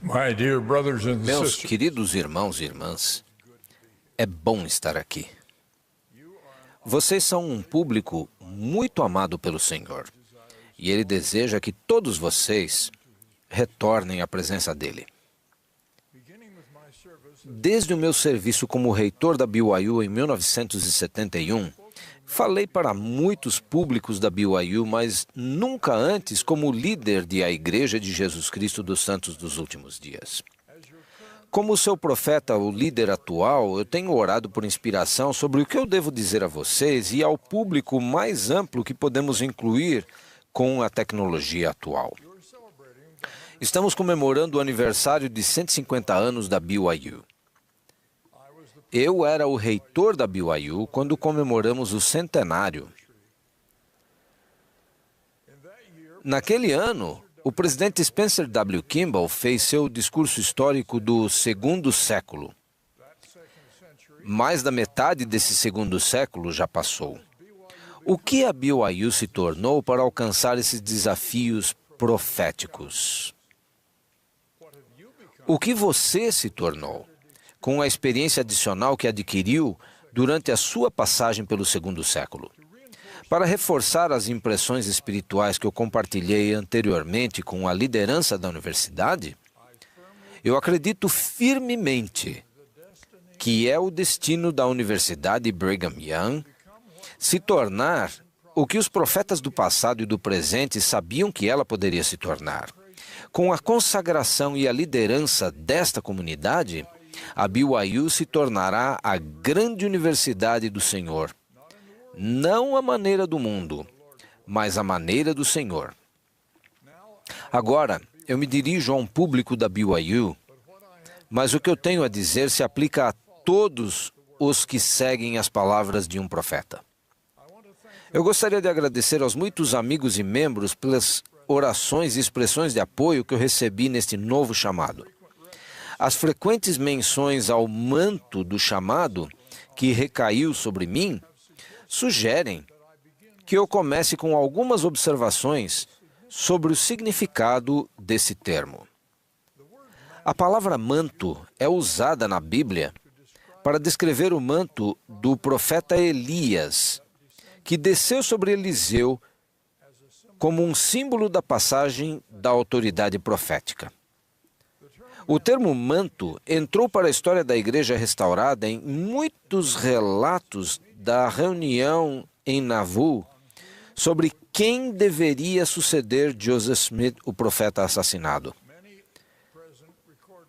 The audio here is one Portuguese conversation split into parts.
My dear brothers and Meus sisters, queridos irmãos e irmãs, é bom estar aqui. Vocês são um público muito amado pelo Senhor, e Ele deseja que todos vocês retornem à presença dEle. Desde o meu serviço como reitor da BYU em 1971, falei para muitos públicos da BYU, mas nunca antes como líder da Igreja de Jesus Cristo dos Santos dos Últimos Dias. Como seu profeta, o líder atual, eu tenho orado por inspiração sobre o que eu devo dizer a vocês e ao público mais amplo que podemos incluir com a tecnologia atual. Estamos comemorando o aniversário de 150 anos da BYU. Eu era o reitor da BYU quando comemoramos o centenário. Naquele ano, o presidente Spencer W. Kimball fez seu discurso histórico do segundo século. Mais da metade desse segundo século já passou. O que a BYU se tornou para alcançar esses desafios proféticos? O que você se tornou com a experiência adicional que adquiriu durante a sua passagem pelo segundo século? Para reforçar as impressões espirituais que eu compartilhei anteriormente com a liderança da universidade, eu acredito firmemente que é o destino da Universidade Brigham Young se tornar o que os profetas do passado e do presente sabiam que ela poderia se tornar. Com a consagração e a liderança desta comunidade, a BYU se tornará a grande universidade do Senhor. Não a maneira do mundo, mas a maneira do Senhor. Agora, eu me dirijo a um público da BYU, mas o que eu tenho a dizer se aplica a todos os que seguem as palavras de um profeta. Eu gostaria de agradecer aos muitos amigos e membros pelas orações e expressões de apoio que eu recebi neste novo chamado. As frequentes menções ao manto do chamado que recaiu sobre mim sugerem que eu comece com algumas observações sobre o significado desse termo. A palavra manto é usada na Bíblia para descrever o manto do profeta Elias, que desceu sobre Eliseu como um símbolo da passagem da autoridade profética. O termo manto entrou para a história da Igreja restaurada em muitos relatos da reunião em Nauvoo sobre quem deveria suceder Joseph Smith, o profeta assassinado.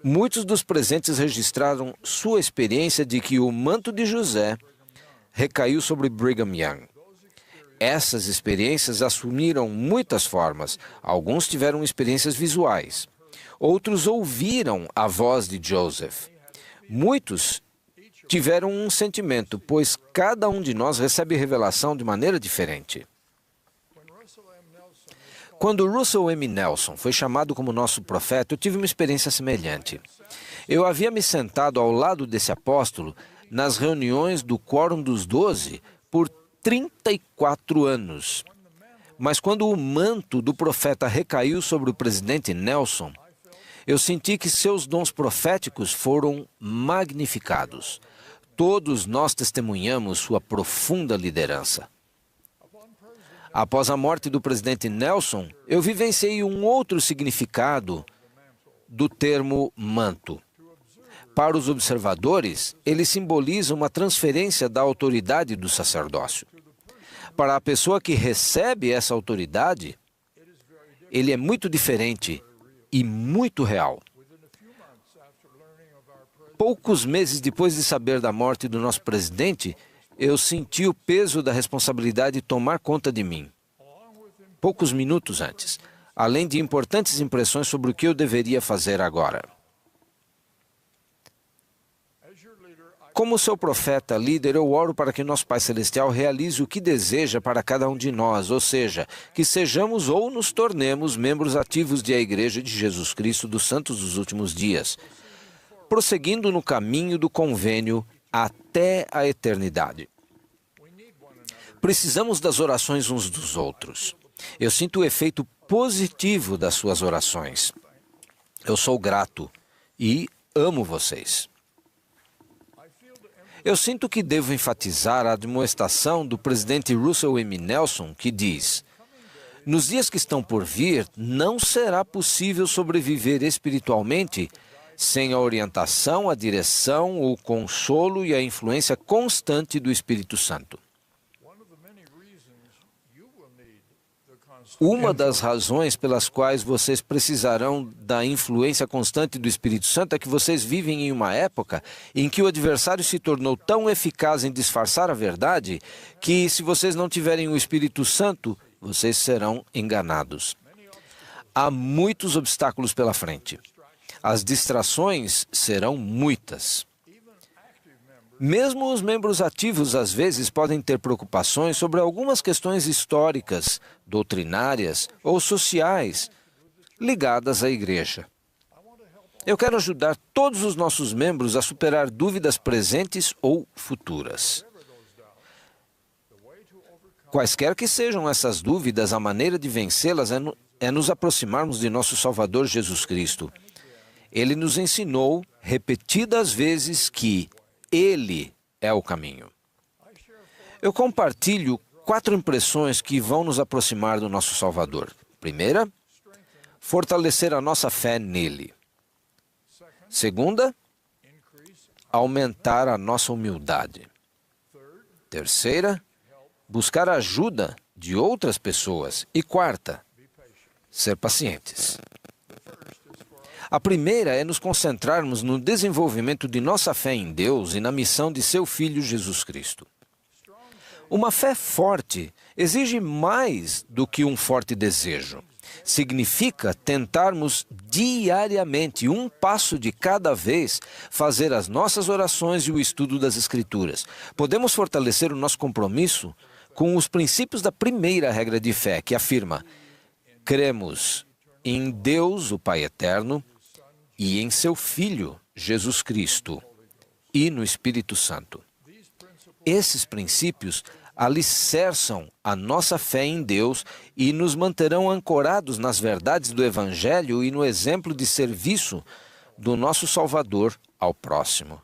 Muitos dos presentes registraram sua experiência de que o manto de José recaiu sobre Brigham Young. Essas experiências assumiram muitas formas. Alguns tiveram experiências visuais. Outros ouviram a voz de Joseph. Muitos tiveram um sentimento, pois cada um de nós recebe revelação de maneira diferente. Quando Russell M. Nelson foi chamado como nosso profeta, eu tive uma experiência semelhante. Eu havia me sentado ao lado desse apóstolo nas reuniões do Quórum dos 12 por 34 anos. Mas quando o manto do profeta recaiu sobre o presidente Nelson, eu senti que seus dons proféticos foram magnificados. Todos nós testemunhamos sua profunda liderança. Após a morte do presidente Nelson, eu vivenciei um outro significado do termo manto. Para os observadores, ele simboliza uma transferência da autoridade do sacerdócio. Para a pessoa que recebe essa autoridade, ele é muito diferente e muito real. Poucos meses depois de saber da morte do nosso presidente, eu senti o peso da responsabilidade tomar conta de mim. Poucos minutos antes, além de importantes impressões sobre o que eu deveria fazer agora. Como seu profeta, líder, eu oro para que nosso Pai Celestial realize o que deseja para cada um de nós, ou seja, que sejamos ou nos tornemos membros ativos da Igreja de Jesus Cristo dos Santos dos Últimos Dias, prosseguindo no caminho do convênio até a eternidade. Precisamos das orações uns dos outros. Eu sinto o efeito positivo das suas orações. Eu sou grato e amo vocês. Eu sinto que devo enfatizar a admoestação do presidente Russell M. Nelson, que diz: nos dias que estão por vir, não será possível sobreviver espiritualmente sem a orientação, a direção, o consolo e a influência constante do Espírito Santo. Uma das razões pelas quais vocês precisarão da influência constante do Espírito Santo é que vocês vivem em uma época em que o adversário se tornou tão eficaz em disfarçar a verdade que, se vocês não tiverem o Espírito Santo, vocês serão enganados. Há muitos obstáculos pela frente. As distrações serão muitas. Mesmo os membros ativos, às vezes, podem ter preocupações sobre algumas questões históricas, doutrinárias ou sociais ligadas à igreja. Eu quero ajudar todos os nossos membros a superar dúvidas presentes ou futuras. Quaisquer que sejam essas dúvidas, a maneira de vencê-las é nos aproximarmos de nosso Salvador Jesus Cristo. Ele nos ensinou repetidas vezes que Ele é o caminho. Eu compartilho 4 impressões que vão nos aproximar do nosso Salvador. Primeira, fortalecer a nossa fé nele. Segunda, aumentar a nossa humildade. Terceira, buscar ajuda de outras pessoas. E quarta, ser pacientes. A primeira é nos concentrarmos no desenvolvimento de nossa fé em Deus e na missão de seu Filho Jesus Cristo. Uma fé forte exige mais do que um forte desejo. Significa tentarmos diariamente, um passo de cada vez, fazer as nossas orações e o estudo das Escrituras. Podemos fortalecer o nosso compromisso com os princípios da primeira regra de fé, que afirma: cremos em Deus, o Pai Eterno, e em seu Filho, Jesus Cristo, e no Espírito Santo. Esses princípios alicerçam a nossa fé em Deus e nos manterão ancorados nas verdades do Evangelho e no exemplo de serviço do nosso Salvador ao próximo.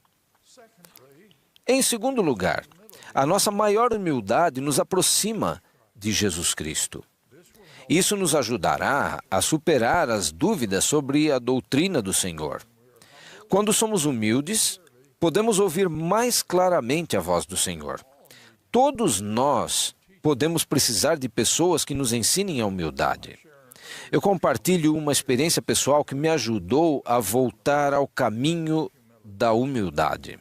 Em segundo lugar, a nossa maior humildade nos aproxima de Jesus Cristo. Isso nos ajudará a superar as dúvidas sobre a doutrina do Senhor. Quando somos humildes, podemos ouvir mais claramente a voz do Senhor. Todos nós podemos precisar de pessoas que nos ensinem a humildade. Eu compartilho uma experiência pessoal que me ajudou a voltar ao caminho da humildade.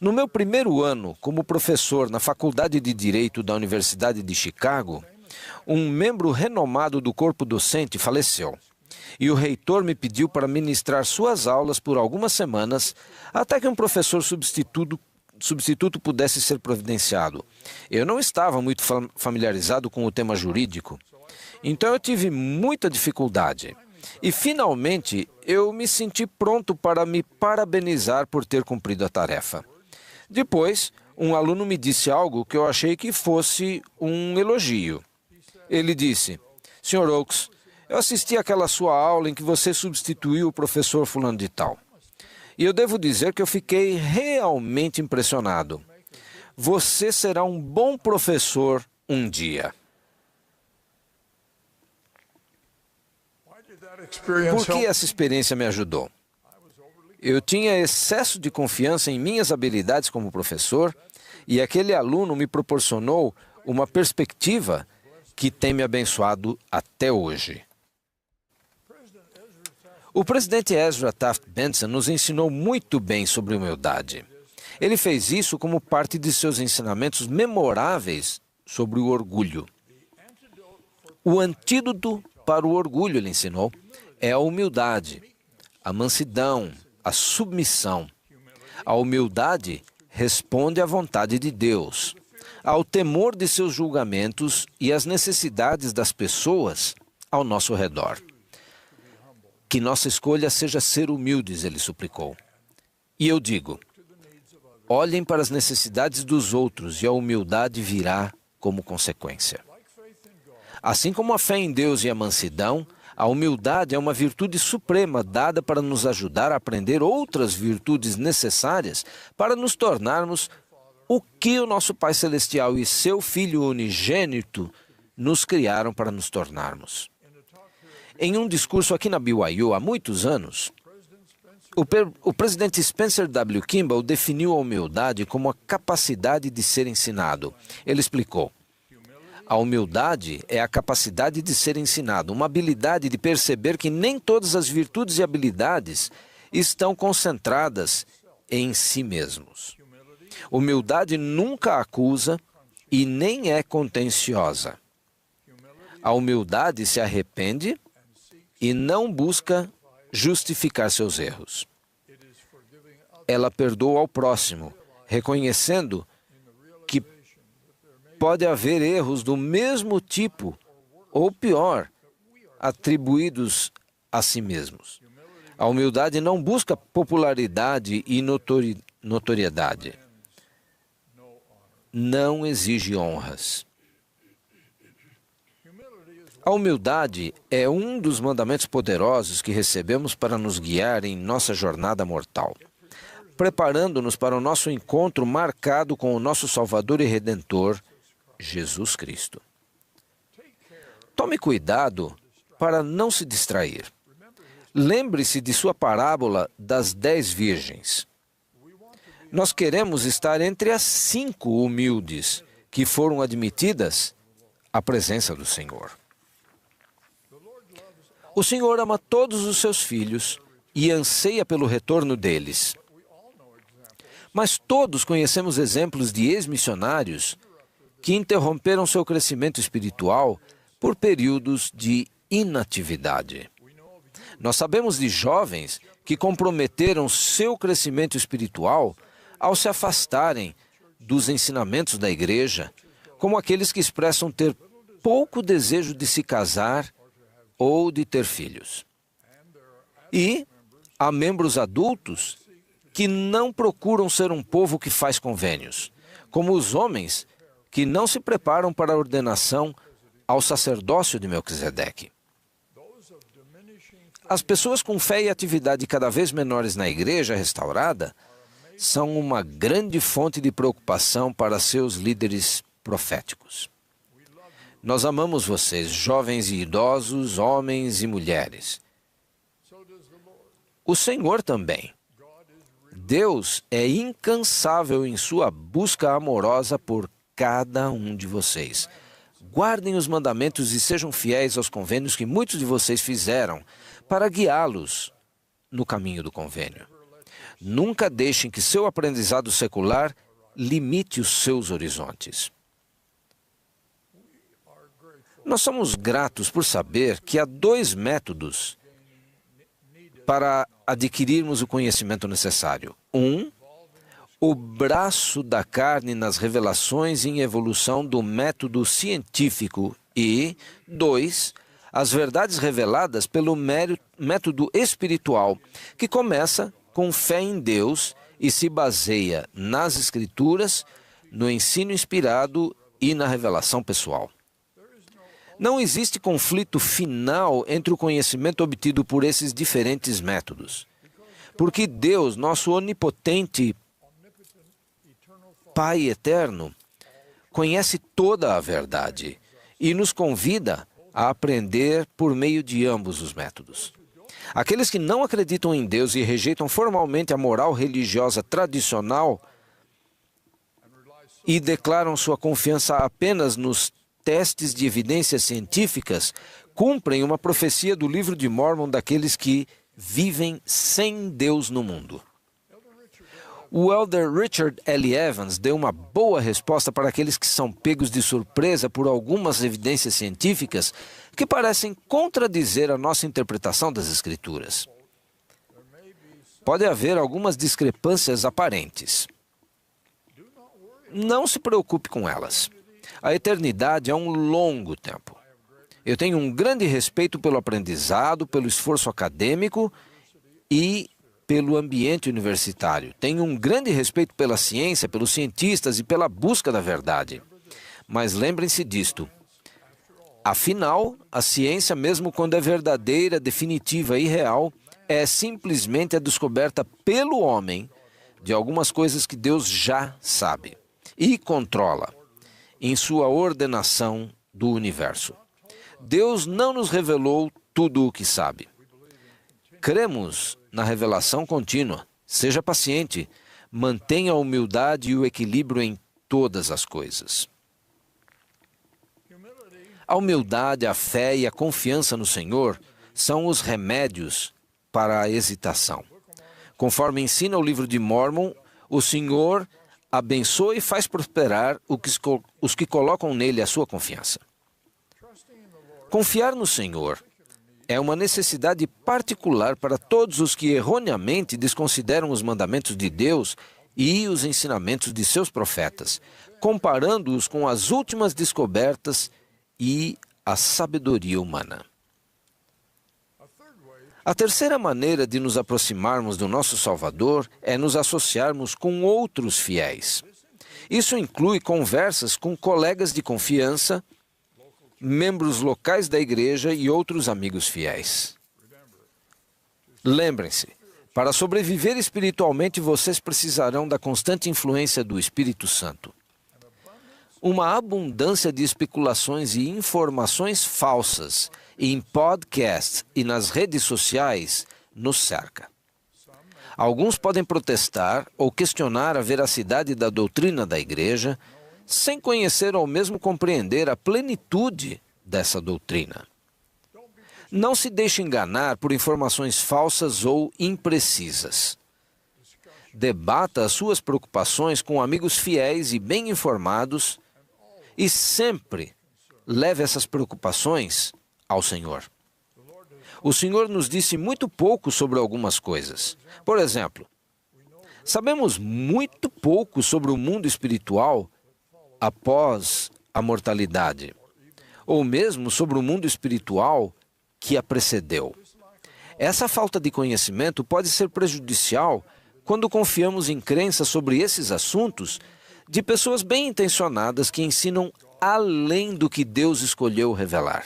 No meu primeiro ano como professor na Faculdade de Direito da Universidade de Chicago, um membro renomado do corpo docente faleceu, e o reitor me pediu para ministrar suas aulas por algumas semanas até que um professor substituto pudesse ser providenciado. Eu não estava muito familiarizado com o tema jurídico, então eu tive muita dificuldade. E, finalmente, eu me senti pronto para me parabenizar por ter cumprido a tarefa. Depois, um aluno me disse algo que eu achei que fosse um elogio. Ele disse: Sr. Oaks, eu assisti àquela sua aula em que você substituiu o professor fulano de tal. E eu devo dizer que eu fiquei realmente impressionado. Você será um bom professor um dia. Por que essa experiência me ajudou? Eu tinha excesso de confiança em minhas habilidades como professor e aquele aluno me proporcionou uma perspectiva que tem me abençoado até hoje. O presidente Ezra Taft Benson nos ensinou muito bem sobre humildade. Ele fez isso como parte de seus ensinamentos memoráveis sobre o orgulho. O antídoto para o orgulho, ele ensinou, é a humildade, a mansidão, a submissão. A humildade responde à vontade de Deus, ao temor de seus julgamentos e às necessidades das pessoas ao nosso redor. Que nossa escolha seja ser humildes, ele suplicou. E eu digo, olhem para as necessidades dos outros e a humildade virá como consequência. Assim como a fé em Deus e a mansidão, A humildade é uma virtude suprema dada para nos ajudar a aprender outras virtudes necessárias para nos tornarmos o que o nosso Pai Celestial e seu Filho unigênito nos criaram para nos tornarmos. Em um discurso aqui na BYU há muitos anos, o presidente Spencer W. Kimball definiu a humildade como a capacidade de ser ensinado. Ele explicou: a humildade é a capacidade de ser ensinado, uma habilidade de perceber que nem todas as virtudes e habilidades estão concentradas em si mesmos. Humildade nunca acusa e nem é contenciosa. A humildade se arrepende e não busca justificar seus erros. Ela perdoa ao próximo, reconhecendo que pode haver erros do mesmo tipo, ou pior, atribuídos a si mesmos. A humildade não busca popularidade e notoriedade. Não exige honras. A humildade é um dos mandamentos poderosos que recebemos para nos guiar em nossa jornada mortal, preparando-nos para o nosso encontro marcado com o nosso Salvador e Redentor, Jesus Cristo. Tome cuidado para não se distrair. Lembre-se de sua parábola das 10 virgens. Nós queremos estar entre as 5 humildes que foram admitidas à presença do Senhor. O Senhor ama todos os seus filhos e anseia pelo retorno deles. Mas todos conhecemos exemplos de ex-missionários que interromperam seu crescimento espiritual por períodos de inatividade. Nós sabemos de jovens que comprometeram seu crescimento espiritual ao se afastarem dos ensinamentos da igreja, como aqueles que expressam ter pouco desejo de se casar ou de ter filhos. E há membros adultos que não procuram ser um povo que faz convênios, como os homens que não se preparam para a ordenação ao sacerdócio de Melquisedeque. As pessoas com fé e atividade cada vez menores na igreja restaurada são uma grande fonte de preocupação para seus líderes proféticos. Nós amamos vocês, jovens e idosos, homens e mulheres. O Senhor também. Deus é incansável em sua busca amorosa por cada um de vocês. Guardem os mandamentos e sejam fiéis aos convênios que muitos de vocês fizeram para guiá-los no caminho do convênio. Nunca deixem que seu aprendizado secular limite os seus horizontes. Nós somos gratos por saber que há 2 métodos para adquirirmos o conhecimento necessário. 1, o braço da carne nas revelações em evolução do método científico e 2, as verdades reveladas pelo método espiritual, que começa com fé em Deus e se baseia nas Escrituras, no ensino inspirado e na revelação pessoal. Não existe conflito final entre o conhecimento obtido por esses diferentes métodos, porque Deus, nosso onipotente Pai eterno, conhece toda a verdade e nos convida a aprender por meio de ambos os métodos. Aqueles que não acreditam em Deus e rejeitam formalmente a moral religiosa tradicional e declaram sua confiança apenas nos testes de evidências científicas, cumprem uma profecia do livro de Mórmon daqueles que vivem sem Deus no mundo. O elder Richard L. Evans deu uma boa resposta para aqueles que são pegos de surpresa por algumas evidências científicas que parecem contradizer a nossa interpretação das Escrituras. Pode haver algumas discrepâncias aparentes. Não se preocupe com elas. A eternidade é um longo tempo. Eu tenho um grande respeito pelo aprendizado, pelo esforço acadêmico e pelo ambiente universitário. Tenho um grande respeito pela ciência, pelos cientistas e pela busca da verdade. Mas lembrem-se disto. Afinal, a ciência, mesmo quando é verdadeira, definitiva e real, é simplesmente a descoberta pelo homem de algumas coisas que Deus já sabe e controla em sua ordenação do universo. Deus não nos revelou tudo o que sabe. Cremos na revelação contínua. Seja paciente, mantenha a humildade e o equilíbrio em todas as coisas. A humildade, a fé e a confiança no Senhor são os remédios para a hesitação. Conforme ensina o livro de Mórmon, o Senhor abençoa e faz prosperar os que colocam nele a sua confiança. Confiar no Senhor é uma necessidade particular para todos os que erroneamente desconsideram os mandamentos de Deus e os ensinamentos de seus profetas, comparando-os com as últimas descobertas e a sabedoria humana. A terceira maneira de nos aproximarmos do nosso Salvador é nos associarmos com outros fiéis. Isso inclui conversas com colegas de confiança, membros locais da igreja e outros amigos fiéis. Lembrem-se, para sobreviver espiritualmente, vocês precisarão da constante influência do Espírito Santo. Uma abundância de especulações e informações falsas em podcasts e nas redes sociais nos cerca. Alguns podem protestar ou questionar a veracidade da doutrina da igreja, sem conhecer ou mesmo compreender a plenitude dessa doutrina. Não se deixe enganar por informações falsas ou imprecisas. Debata as suas preocupações com amigos fiéis e bem informados e sempre leve essas preocupações ao Senhor. O Senhor nos disse muito pouco sobre algumas coisas. Por exemplo, sabemos muito pouco sobre o mundo espiritual após a mortalidade, ou mesmo sobre o mundo espiritual que a precedeu. Essa falta de conhecimento pode ser prejudicial quando confiamos em crenças sobre esses assuntos de pessoas bem intencionadas que ensinam além do que Deus escolheu revelar.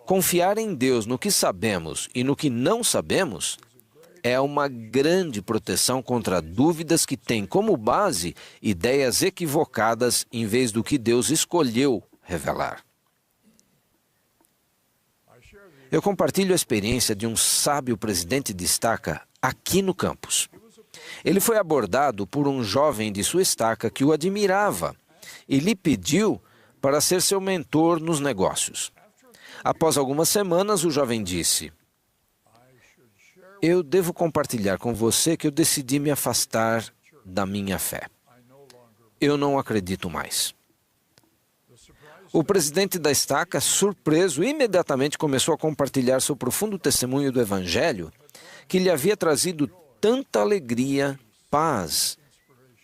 Confiar em Deus no que sabemos e no que não sabemos é uma grande proteção contra dúvidas que têm como base ideias equivocadas em vez do que Deus escolheu revelar. Eu compartilho a experiência de um sábio presidente de estaca aqui no campus. Ele foi abordado por um jovem de sua estaca que o admirava e lhe pediu para ser seu mentor nos negócios. Após algumas semanas, o jovem disse: "Eu devo compartilhar com você que eu decidi me afastar da minha fé. Eu não acredito mais." O presidente da estaca, surpreso, imediatamente começou a compartilhar seu profundo testemunho do Evangelho, que lhe havia trazido tanta alegria, paz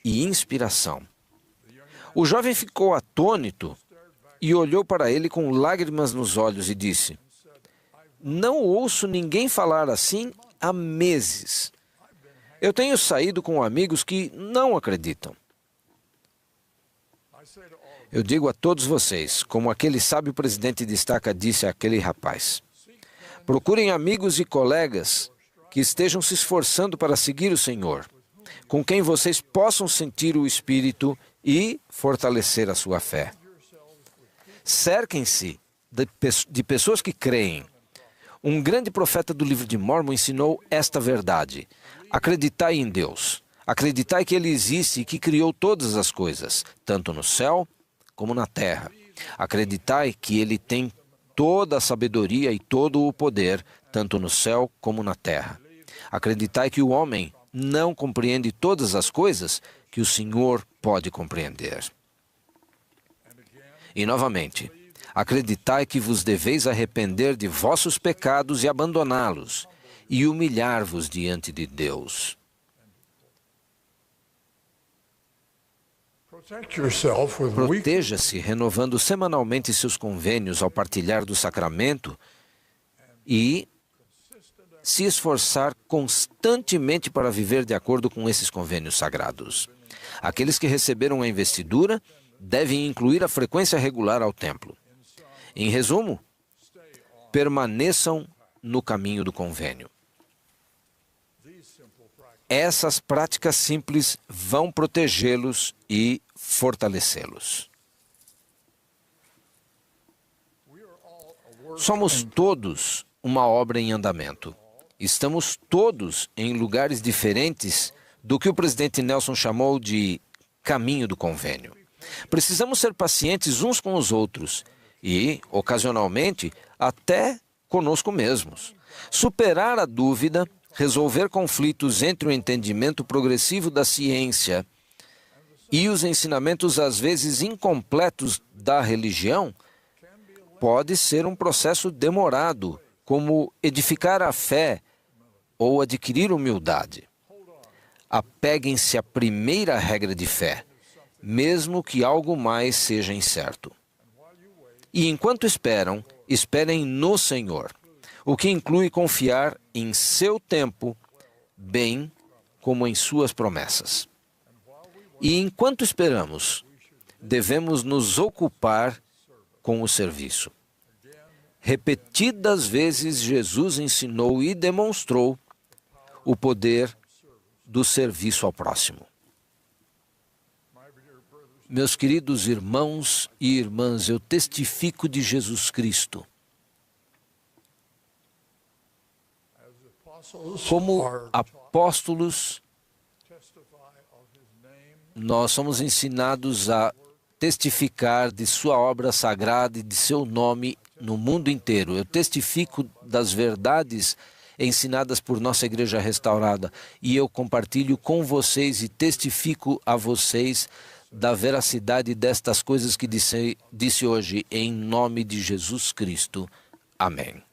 e inspiração. O jovem ficou atônito e olhou para ele com lágrimas nos olhos e disse: "Não ouço ninguém falar assim há meses. Eu tenho saído com amigos que não acreditam." Eu digo a todos vocês, como aquele sábio presidente de estaca disse àquele rapaz: procurem amigos e colegas que estejam se esforçando para seguir o Senhor, com quem vocês possam sentir o Espírito e fortalecer a sua fé. Cerquem-se de pessoas que creem. Um grande profeta do livro de Mórmon ensinou esta verdade: acreditai em Deus. Acreditai que Ele existe e que criou todas as coisas, tanto no céu como na terra. Acreditai que Ele tem toda a sabedoria e todo o poder, tanto no céu como na terra. Acreditai que o homem não compreende todas as coisas que o Senhor pode compreender. E novamente, acreditai que vos deveis arrepender de vossos pecados e abandoná-los, e humilhar-vos diante de Deus. Proteja-se renovando semanalmente seus convênios ao partilhar do sacramento e se esforçar constantemente para viver de acordo com esses convênios sagrados. Aqueles que receberam a investidura devem incluir a frequência regular ao templo. Em resumo, permaneçam no caminho do convênio. Essas práticas simples vão protegê-los e fortalecê-los. Somos todos uma obra em andamento. Estamos todos em lugares diferentes do que o presidente Nelson chamou de caminho do convênio. Precisamos ser pacientes uns com os outros e, ocasionalmente, até conosco mesmos. Superar a dúvida, resolver conflitos entre o entendimento progressivo da ciência e os ensinamentos às vezes incompletos da religião pode ser um processo demorado, como edificar a fé ou adquirir humildade. Apeguem-se à primeira regra de fé, mesmo que algo mais seja incerto. E enquanto esperam, esperem no Senhor, o que inclui confiar em seu tempo, bem como em suas promessas. E enquanto esperamos, devemos nos ocupar com o serviço. Repetidas vezes Jesus ensinou e demonstrou o poder do serviço ao próximo. Meus queridos irmãos e irmãs, eu testifico de Jesus Cristo. Como apóstolos, nós somos ensinados a testificar de sua obra sagrada e de seu nome no mundo inteiro. Eu testifico das verdades ensinadas por nossa Igreja Restaurada e eu compartilho com vocês e testifico a vocês da veracidade destas coisas que disse hoje, em nome de Jesus Cristo. Amém.